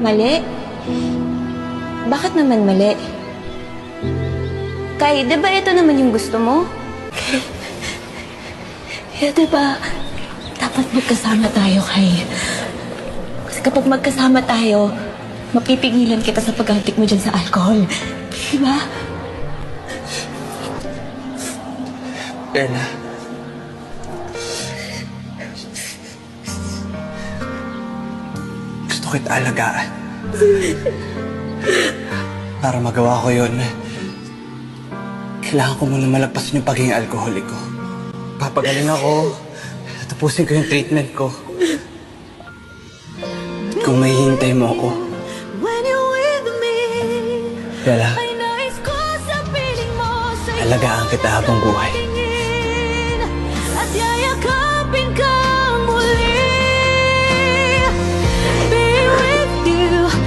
Mali? Bakit naman mali? Kay, di ba ito naman yung gusto mo? Kaya diba, dapat magkasama tayo, Kay. Kasi kapag magkasama tayo, mapipigilan kita sa pag-antik mo dyan sa alcohol. Diba? Bella. Gusto kita alagaan. Para magawa ko yun, kailangan ko muna malagpasan yung pagiging alkoholik ko. Papagaling ako, tapusin ko yung treatment ko. Kung may hintay mo ako, Bella, alagaan kita habang buhay.